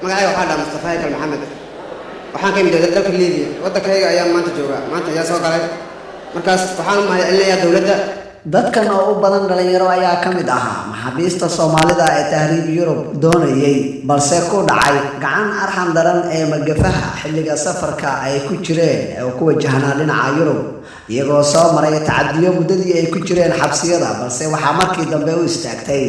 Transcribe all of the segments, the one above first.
magacayga waxaa dhaa Mustafa Haykal Maxamed waxaan ka imid dalka Liibiya wadankayga ayaa maanta jooga maanta ayaa soo galay markaas waxaan u mahadcelinayaa dawladda dadkan oo u badan dhalinyaro ayaa ka mid ahaa maxaabiista Soomaalida ee tahriib Yurub doonayay balse ku dhacay gacan arxan daran ee magafaha xilliga safarka ay ku jireen oo ku wajahnaa dhinaca Yurub iyagoo soo maray tacadiyo muddadii ay ku jireen xabsiyada balse waxaa markii dambe u istaagtay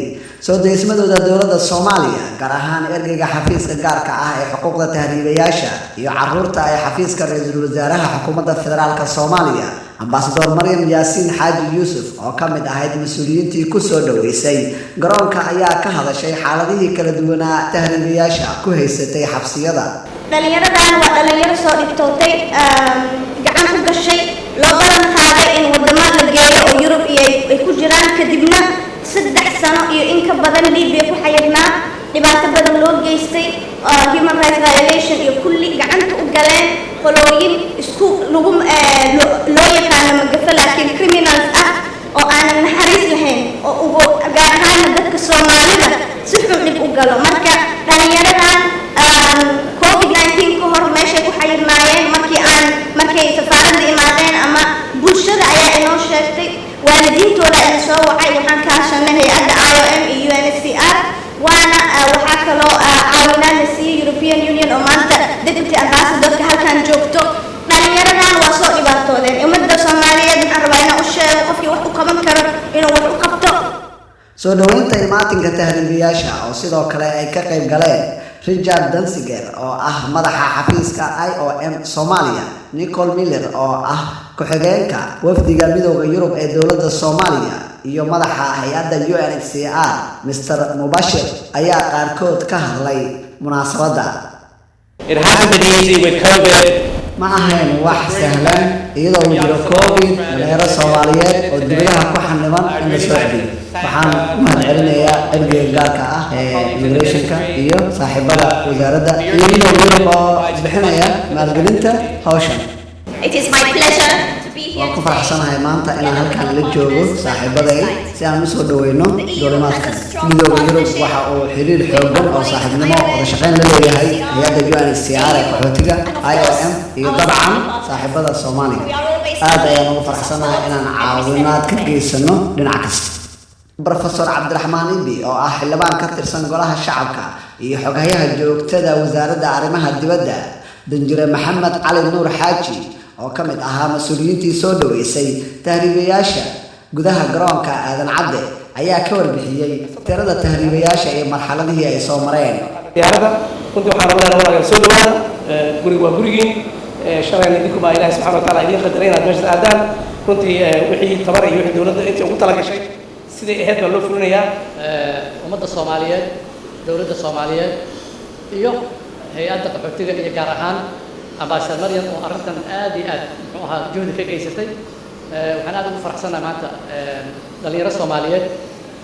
soo deysmadooda dawladda Soomaaliya gaar ahaan ergeyga xafiiska gaarka ah ee xuquuqda tahriibayaasha iyo carruurta ay xafiiska ra'iisul wasaaraha xukuumadda federaalka Soomaaliya Ambassador Maryam Yaasiin Xaaji Yuusuf oo ka mid ahayd mas'uuliyiintii ku soo dhaweysay garoonka ayaa ka hadashay xaaladihii kala duwanaa tahriibayaasha ku haysatay xabsiyada dhalinyaradan waa dhalinyaro soo dhigtootay gacan ku gashay loo balan qaaday in wadamo la geeyo oo Yurub ay ku jiraan kadibna 3 sano iyo in ka badan Liibiya ku xayirnaa dhibaato badan loo geystay human rights violation iyo kulli gacanta u galeen qolooyin isku lagu loo yaqaan magafa laakiin criminals ah oo aan naxariis lahayn oo ugu gaar ahaan dadka Soomaalida si xun dib u galo marka dhalinyaradan COVID-19 ka hor meesha ku xayirnaayeen markay safaaradda imaadeen ama bulshada ayaa inoo sheegtay waalidiintooda ay soo wacay waxaan ka hashanay hay'adda IOM iyo UNHCR waana waxaa kaloo caawinaan la siiyay European Union oo maanta deputy ambassador-ka halkan joogto dhalinyaradan waa soo dhibaatoodeen ummadda Soomaaliyeed waxaan rabaa inaan u sheego qofkii wax u qaban karo inuu wax u qabto soo dhaweynta imaatinka tahriibayaasha oo sidoo kale ay ka qayb galeen Richard Danziger oo ah madaxa xafiiska IOM Soomaaliya Nicole Miller oo ah ku-xigeenka wafdiga midowga Yurub ee dawladda Soomaaliya iyo madaxa hay'adda UNHCR Mr. Mubashir ayaa qaarkood ka hadlay munaasabadda It hasn't been easy with COVID. ma ahayn wax sahlan iyadoo uu jiro COVID dhalinyaro Soomaaliyeed oo dibadaha ku xaniban in la soo celiyo waxaan u mahadcelinayaa ergeyga gaarka ah ee immigrationka iyo saaxiibada wasaaradda iyo midowga Yurub oo bixinaya maalgelinta hawshan It is my pleasure to be here. waan ku faraxsanahay maanta inaan halkan la joogo saaxiibaday si aan u soo dhaweyno duulimaadkan midowga Yurub waxa uu xiriir xooggan oo saaxiibnimo wada shaqayn la leeyahay hay'adda UNHCR ee qaxootiga IOM iyo dabcan saaxiibada Soomaaliya aad ayaan ugu faraxsanahay inaan caawinaad ka geysano dhinac kasta Professor Cabdiraxmaan Ibi oo ah xildhibaan ka tirsan golaha shacabka iyo xoghayaha joogtada wasaaradda arrimaha dibadda Danjire Maxamed Cali Nuur Xaaji oo ka mid ahaa mas'uuliyiintii soo dhaweysay tahriibayaasha gudaha garoonka Aadan Cadde ayaa ka warbixiyay tirada tahriibayaasha iyo marxaladihii ay soo mareen Diyaaradda runtii waxaan rabaa soo dhawaada guriga waa gurigiin shalayna idinku baa Ilaahay subxaanahu wa ta'aala idin qadaray inaad meesha aadaan runtii wixii tabar iyo wixii dawladda intii ugu talagashay sidii ahayd baa loo fulinayaa ummadda Soomaaliyeed dawladda Soomaaliyeed iyo hay'adda qaxootiga iyo gaar ahaan Ambassador Maryam oo arrintan aad iyo aad muxuu ahaa juhdi ka geysatay waxaan aad ugu faraxsanahay maanta dhalinyaro Soomaaliyeed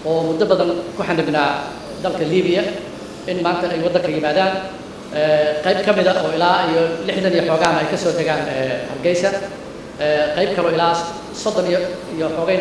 oo muddo badan ku xanibnaa dalka Liibiya in maanta ay waddanka yimaadaan qayb ka mid ah oo ilaa iyo 60 iyo xoogaan ay ka soo degaan Hargeysa qayb kale ilaa 30 iyo xoogayna